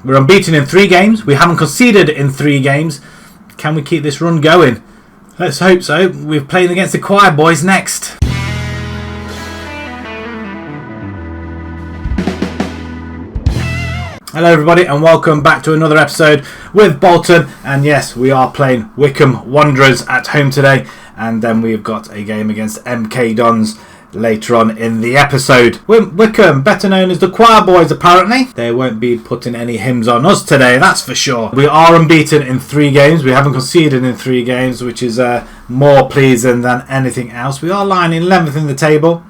We're unbeaten in 3 games. We haven't conceded in 3 games. Can we keep this run going? Let's hope so. We're playing against the choir boys next. Hello everybody and welcome back to another episode with Bolton, and yes, we are playing Wycombe Wanderers at home today, and then we've got a game against MK Dons later on in the episode. Wycombe, better known as the choir boys apparently. They won't be putting any hymns on us today, that's for sure. We are unbeaten in 3 games. We haven't conceded in 3 games, which is more pleasing than anything else. We are lying 11th in the table.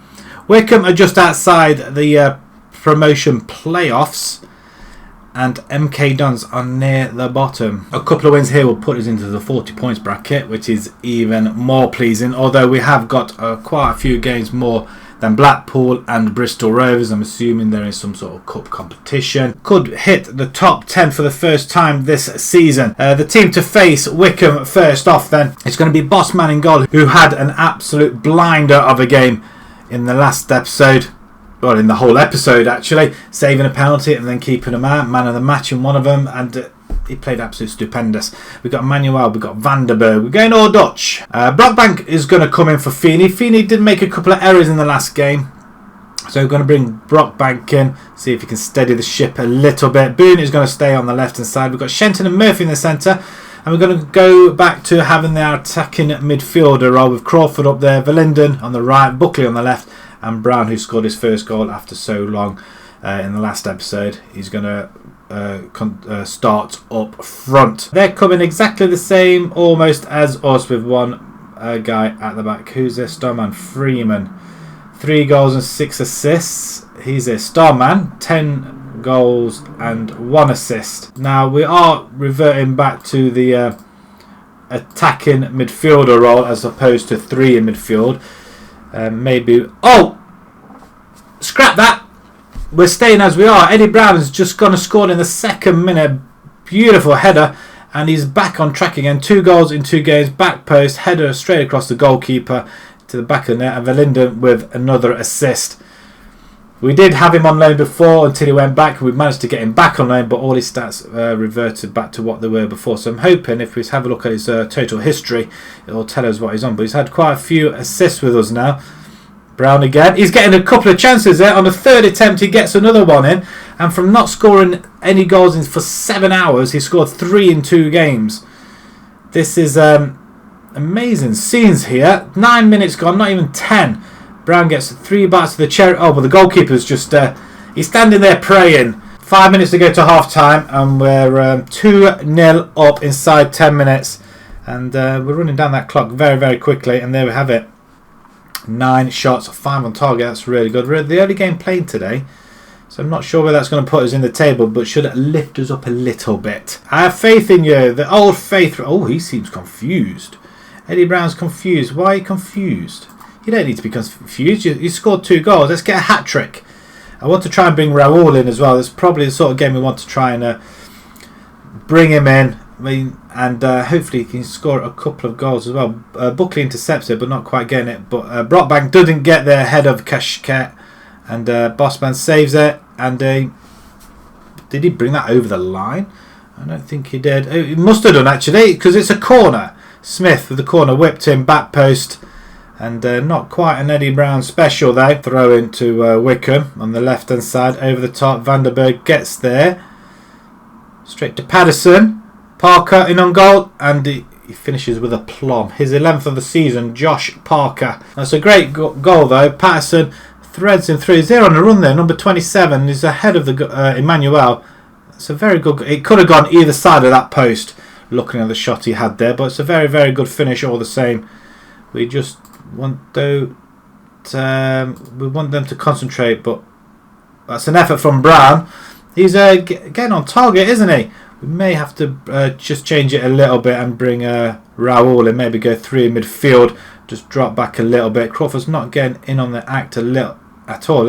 Wycombe are just outside the promotion playoffs, and MK Dons are near the bottom. A couple of wins here will put us into the 40 points bracket, which is even more pleasing, although we have got quite a few games more than Blackpool and Bristol Rovers. I'm assuming they're in some sort of cup competition. Could hit the top 10 for the first time this season. The team to face Wycombe first off then, it's going to be Bossman in goal, who had an absolute blinder of a game in the last episode. Well, in the whole episode actually, saving a penalty and then keeping him out, man of the match in one of them, and he played absolutely stupendous. We've got Manuel, we've got Vanderberg, we're going all Dutch. Brockbank is going to come in for Feeney. Feeney did make a couple of errors in the last game, so we're going to bring Brockbank in, see if he can steady the ship a little bit. Boone is going to stay on the left hand side. We've got Shenton and Murphy in the centre, and we're going to go back to having our attacking midfielder role with Crawford up there, Verlinden on the right, Buckley on the left, and Brown, who scored his first goal after so long in the last episode. He's going to start up front. They're coming exactly the same almost as us, with one guy at the back. Who's their star man? Freeman. 3 goals and 6 assists. He's a star man. 10 goals and 1 assist. Now we are reverting back to the attacking midfielder role as opposed to 3 in midfield. Maybe. Oh! Scrap that! We're staying as we are. Eddie Brown has just gone and scored in the 2nd minute. Beautiful header. And he's back on track again. 2 goals in 2 games. Back post. Header straight across the goalkeeper to the back of the net. And Verlinden with another assist. We did have him on loan before until he went back. We managed to get him back on loan, but all his stats reverted back to what they were before. So I'm hoping if we have a look at his total history, it'll tell us what he's on. But he's had quite a few assists with us now. Brown again. He's getting a couple of chances there. On the 3rd attempt, he gets another one in. And from not scoring any goals for 7 hours, he scored 3 in 2 games. This is amazing scenes here. 9 minutes gone, not even 10. Brown gets 3 bites of the cherry. Oh, but the goalkeeper's just... he's standing there praying. 5 minutes to go to half-time, and we're 2-0 up inside 10 minutes. And we're running down that clock very, very quickly. And there we have it. 9 shots, 5 on target. That's really good. We're the only game played today, so I'm not sure where that's going to put us in the table, but should lift us up a little bit. I have faith in you. The old faith... Oh, he seems confused. Eddie Brown's confused. Why are you confused? You don't need to be confused. You scored 2 goals. Let's get a hat-trick. I want to try and bring Raoul in as well. It's probably the sort of game we want to try and bring him in. And hopefully he can score a couple of goals as well. Buckley intercepts it, but not quite getting it. But Brockbank doesn't get there ahead of Kashket. And Bossman saves it. And did he bring that over the line? I don't think he did. Oh, he must have done actually, because it's a corner. Smith with the corner whipped him, back post. And not quite an Eddie Brown special though. Throw into Wycombe on the left hand side. Over the top. Vanderberg gets there. Straight to Patterson. Parker in on goal. And he finishes with a plum. His 11th of the season. Josh Parker. That's a great goal though. Patterson threads him through. He's there on a run there. Number 27. He's ahead of the Emmanuel. It's a very good... It could have gone either side of that post. Looking at the shot he had there. But it's a very, very good finish all the same. We just... we want them to concentrate, but that's an effort from Brown. He's getting on target, isn't he? We may have to just change it a little bit and bring Raoul and maybe go 3 in midfield. Just drop back a little bit. Crawford's not getting in on the act at all,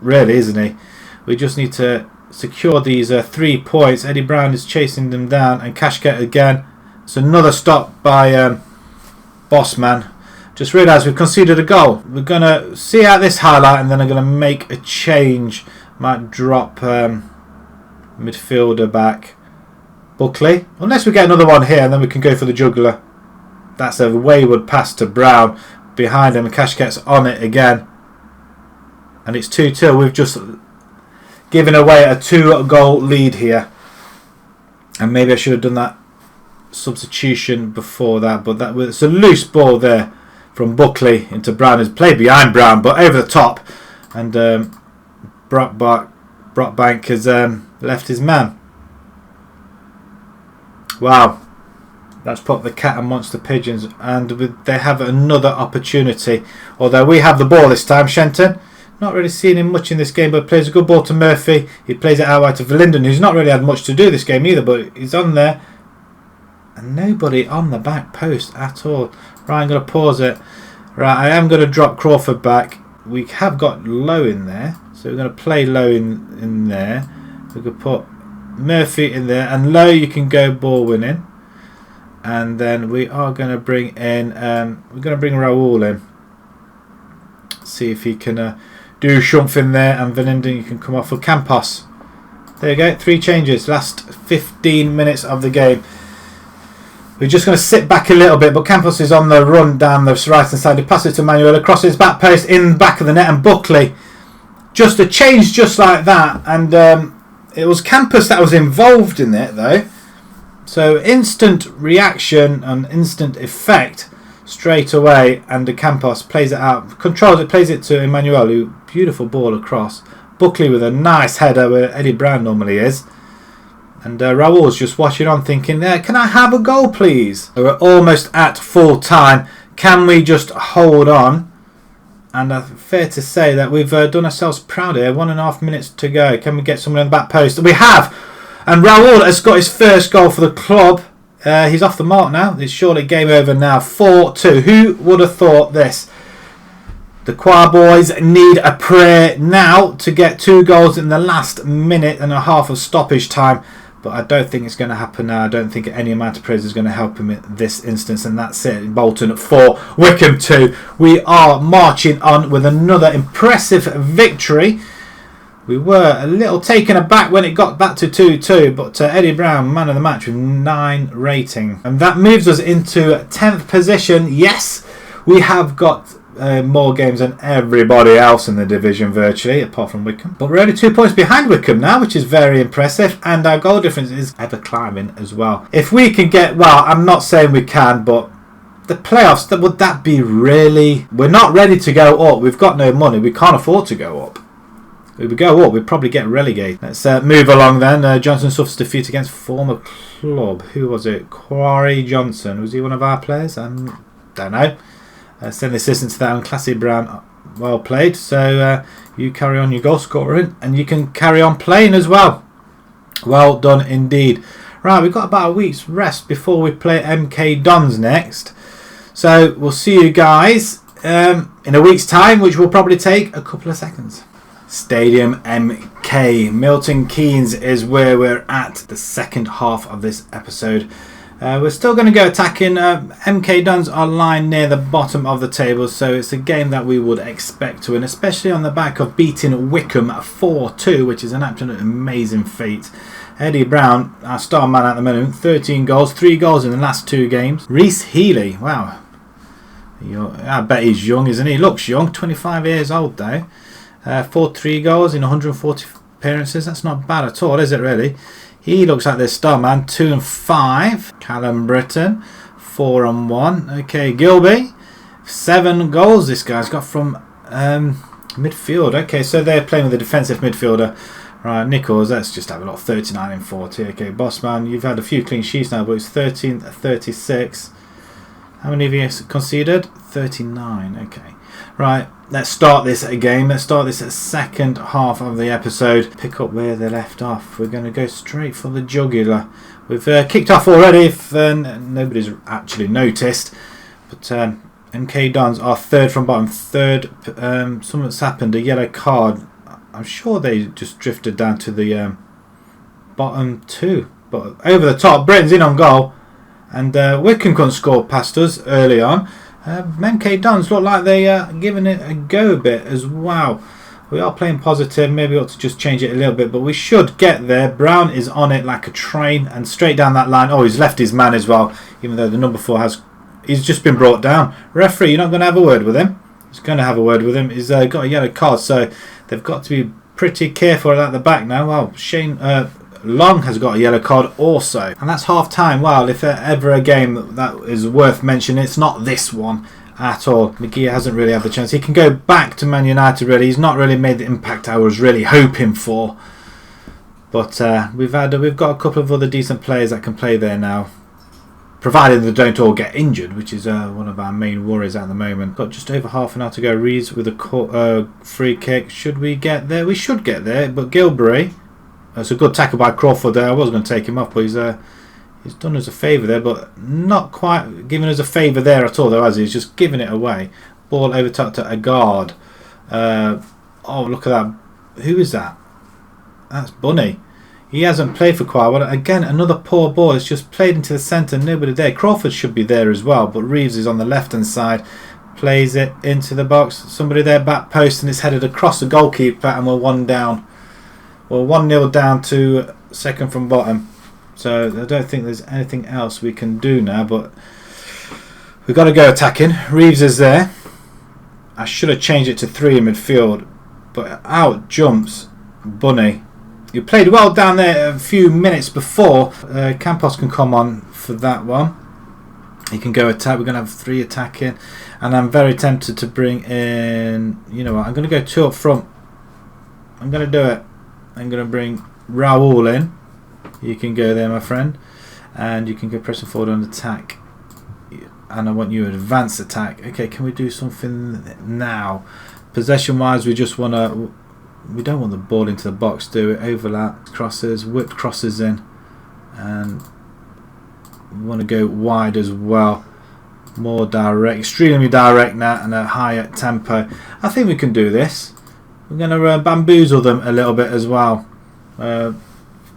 really, isn't he? We just need to secure these 3 points. Eddie Brown is chasing them down, and Kashket again. It's another stop by Bossman. Just realised we've conceded a goal. We're going to see out this highlight, and then I'm going to make a change. Might drop Midfielder back. Buckley. Unless we get another one here and then we can go for the juggler. That's a wayward pass to Brown. Behind him, Kashket's on it again. And it's 2-2. We've just given away a 2-goal lead here. And maybe I should have done that substitution before that. But that was a loose ball there from Buckley into Brown. It's played behind Brown, but over the top. And Brockbank has left his man. Wow. That's put the cat amongst the pigeons. And they have another opportunity. Although we have the ball this time, Shenton. Not really seeing him much in this game, but plays a good ball to Murphy. He plays it out wide to Verlinden, who's not really had much to do this game either, but he's on there. And nobody on the back post at all. Right, I'm going to pause it. Right, I am going to drop Crawford back. We have got Low in there, so we're going to play Low in there. We could put Murphy in there, and Low you can go ball winning. And then we are going to bring in, we're going to bring Raul in. See if he can do something there, and Verlinden you can come off for Campos. There you go, 3 changes, last 15 minutes of the game. We're just going to sit back a little bit, but Campos is on the run down the right hand side. He passes to Manuel across his back post in the back of the net, and Buckley. Just a change just like that, and it was Campos that was involved in it though. So instant reaction and instant effect straight away, and the Campos plays it out, controls it, plays it to Emmanuel, who beautiful ball across. Buckley with a nice header where Eddie Brown normally is. And Raul's just watching on thinking, can I have a goal please? We're almost at full time. Can we just hold on? And fair to say that we've done ourselves proud here. 1.5 minutes to go. Can we get someone in the back post? We have! And Raul has got his first goal for the club. He's off the mark now. It's surely game over now. 4-2. Who would have thought this? The Choir boys need a prayer now to get 2 goals in the last minute and a half of stoppage time. But I don't think it's going to happen now. I don't think any amount of praise is going to help him in this instance. And that's it. Bolton 4, Wycombe 2. We are marching on with another impressive victory. We were a little taken aback when it got back to 2-2. But Eddie Brown, man of the match with 9 rating. And that moves us into 10th position. Yes, we have got more games than everybody else in the division virtually, apart from Wycombe. But we're only 2 points behind Wycombe now, which is very impressive, and our goal difference is ever climbing as well. If we can get, well, I'm not saying we can, but the playoffs, would that be really... We're not ready to go up. We've got no money. We can't afford to go up. If we go up, we'd probably get relegated. Let's move along then. Johnson suffers defeat against former club. Who was it? Quarry Johnson. Was he one of our players? Don't know. Send the assistant to that one. Classy Brown, well played. So you carry on your goal scoring, and you can carry on playing as well. Well done indeed. Right, we've got about a week's rest before we play MK Dons next. So we'll see you guys in a week's time, which will probably take a couple of seconds. Stadium MK. Milton Keynes is where we're at the second half of this episode. We're still going to go attacking. MK Dons are lying near the bottom of the table, so it's a game that we would expect to win, especially on the back of beating Wycombe 4-2, which is an absolute amazing feat. Eddie Brown, our star man at the moment, 13 goals, 3 goals in the last 2 games. Reece Healy, wow. I bet he's young, isn't he? He looks young, 25 years old though. 3 goals in 140 appearances. That's not bad at all, is it really? He looks like their star man. 2 and 5. Callum Britton, 4 and 1. Okay, Gilby, 7 goals this guy's got from midfield. Okay, so they're playing with a defensive midfielder. Right, Nichols, let's just have a lot. 39 and 40. Okay, Bossman, you've had a few clean sheets now, but it's 13-36. How many have you conceded? 39. Okay. Right, let's start this game. Let's start this second half of the episode. Pick up where they left off. We're going to go straight for the jugular. We've kicked off already, if nobody's actually noticed. But MK Dons are third from bottom. Third, something's happened, a yellow card. I'm sure they just drifted down to the bottom 2. But over the top, Britain's in on goal. And Wycombe couldn't score past us early on. MK Dons look like they are giving it a go a bit as well. We are playing positive. Maybe we ought to just change it a little bit, but we should get there. Brown is on it like a train and straight down that line. Oh, he's left his man as well, even though the number 4 has... He's just been brought down. Referee, you're not going to have a word with him? He's going to have a word with him. He's got a yellow card, so they've got to be pretty careful at the back now. Well, Shane Long has got a yellow card also. And that's half time. Well, if ever a game that is worth mentioning, it's not this one at all. McGee hasn't really had the chance. He can go back to Man United really. He's not really made the impact I was really hoping for. But we've got a couple of other decent players that can play there now. Provided they don't all get injured, which is one of our main worries at the moment. Got just over half an hour to go. Reeves with a free kick. Should we get there? We should get there. But Gilbury, it's a good tackle by Crawford there. I was going to take him off, but he's done us a favour there, but not quite giving us a favour there at all, though, has he? He's just giving it away. Ball over to a guard. Oh, look at that. Who is that? That's Bunny. He hasn't played for quite a while. Again, another poor ball. It's just played into the centre. Nobody there. Crawford should be there as well, but Reeves is on the left-hand side. Plays it into the box. Somebody there, back post, and it's headed across the goalkeeper, and we're 1 down. We're 1-0 down to second from bottom. So I don't think there's anything else we can do now, but we've got to go attacking. Reeves is there. I should have changed it to 3 in midfield, but out jumps Bunny. You played well down there a few minutes before. Campos can come on for that one. He can go attack. We're going to have 3 attacking, and I'm very tempted to bring in... You know what? I'm going to go 2 up front. I'm going to do it. I'm going to bring Raul in. You can go there, my friend, and you can go pressing forward on attack, and I want you to advance attack. Okay, can we do something now? Possession wise, we just want to, we don't want the ball into the box, do it. Overlap crosses, whip crosses in, and we want to go wide as well, more direct, extremely direct now, and a higher tempo. I think we can do this. We're going to bamboozle them a little bit as well.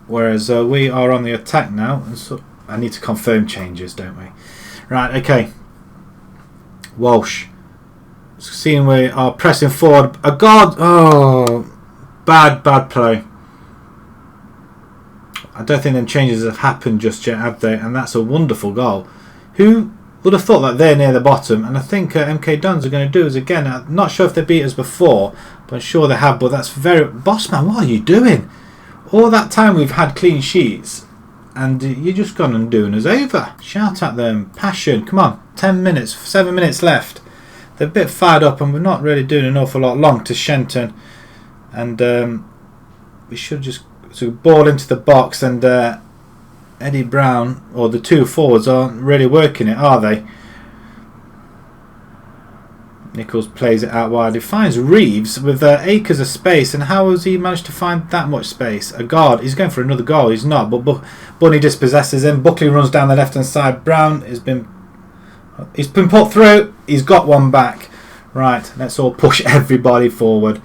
Whereas we are on the attack now, and so I need to confirm changes, don't we? Right, okay. Walsh. Seeing we are pressing forward. A guard. Oh, bad play. I don't think them changes have happened just yet, have they? And that's a wonderful goal. Who would have thought that they're near the bottom? And I think MK Dons are going to do us again. I'm not sure if they beat us before, but I'm sure they have. But that's very... Bossman, what are you doing? All that time we've had clean sheets, and you're just gone and doing us over. Shout at them. Passion. Come on. 10 minutes. 7 minutes left. They're a bit fired up, and we're not really doing an awful lot long to Shenton. And we should just... So ball into the box, and Eddie Brown, or the 2 forwards, aren't really working it, are they? Nichols plays it out wide. He finds Reeves with acres of space, and how has he managed to find that much space? A guard. He's going for another goal. He's not, but Bunny dispossesses him. Buckley runs down the left hand side. Brown he's been put through. He's got one back. Right, let's all push everybody forward.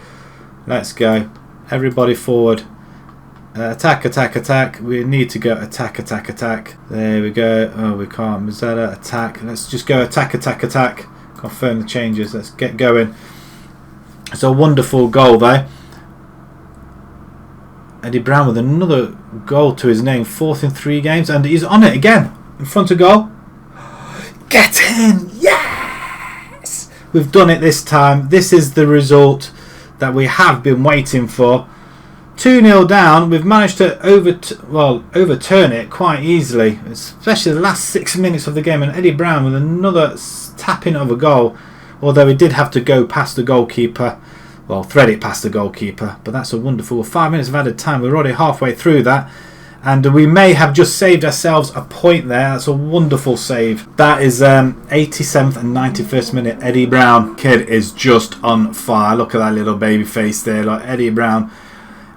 Let's go. Everybody forward. Attack, attack, attack. We need to go attack, attack, attack. There we go. Oh, we can't. Mazzella, attack. Let's just go attack, attack, attack. Confirm the changes. Let's get going. It's a wonderful goal there. Eddie Brown with another goal to his name. 4th in 3 games, and he's on it again in front of goal. Get in! Yes! We've done it this time. This is the result that we have been waiting for. 2-0 down. We've managed to overturn it quite easily, especially the last 6 minutes of the game, and Eddie Brown with another tapping of a goal, although he did have to go past the goalkeeper, well, thread it past the goalkeeper, but that's a wonderful 5 minutes of added time. We're already halfway through that, and we may have just saved ourselves a point there. That's a wonderful save. That is 87th and 91st minute. Eddie Brown, kid, is just on fire. Look at that little baby face there. Like Eddie Brown,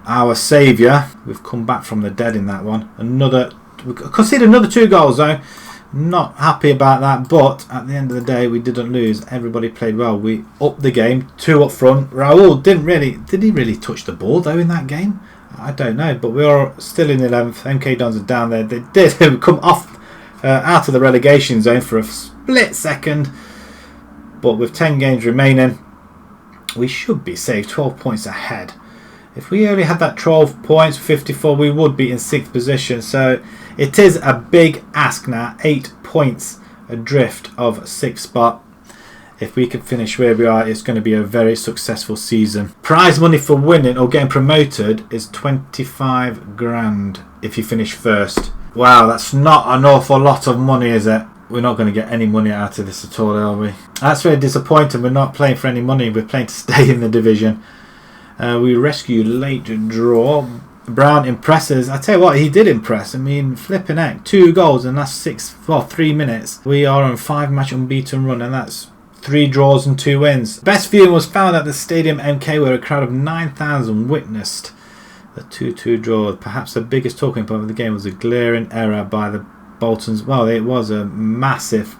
our saviour. We've come back from the dead in that one. We conceded another 2 goals though. Not happy about that, but at the end of the day we didn't lose. Everybody played well. We upped the game. 2 up front. Raul did he really touch the ball though in that game? I don't know, but we are still in 11th. MK Dons are down there. They did come off out of the relegation zone for a split second, but with 10 games remaining, we should be safe, 12 points ahead. If we only had that 12 points, 54, we would be in 6th position. So it is a big ask now, 8 points adrift of 6th spot. If we can finish where we are, it's going to be a very successful season. Prize money for winning or getting promoted is 25 grand if you finish first. Wow, that's not an awful lot of money, is it? We're not going to get any money out of this at all, are we? That's very disappointing. We're not playing for any money. We're playing to stay in the division. We rescue late draw. Brown impresses. I tell you what, he did impress. I mean, flipping heck. 2 goals in the last 3 minutes. We are on a 5-match unbeaten run, and that's 3 draws and 2 wins. Best viewing was found at the Stadium MK, where a crowd of 9,000 witnessed the 2-2 draw. Perhaps the biggest talking point of the game was a glaring error by the Boltons. Well, it was a massive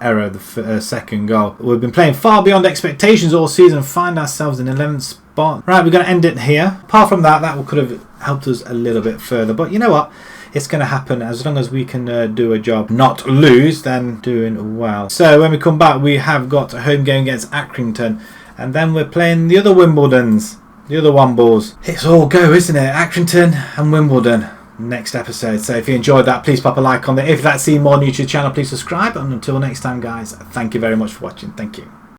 error, the second goal. We've been playing far beyond expectations all season and find ourselves in 11th spot. Right, we're going to end it here. Apart from that could have helped us a little bit further. But you know what? It's going to happen as long as we can do a job, not lose, then doing well. So when we come back, we have got a home game against Accrington, and then we're playing the other Wimbledons, the other Wombles. It's all go, isn't it? Accrington and Wimbledon. Next episode. So if you enjoyed that, please pop a like on it. If you'd like to see more new to the channel, please subscribe. And until next time, guys, thank you very much for watching. Thank you.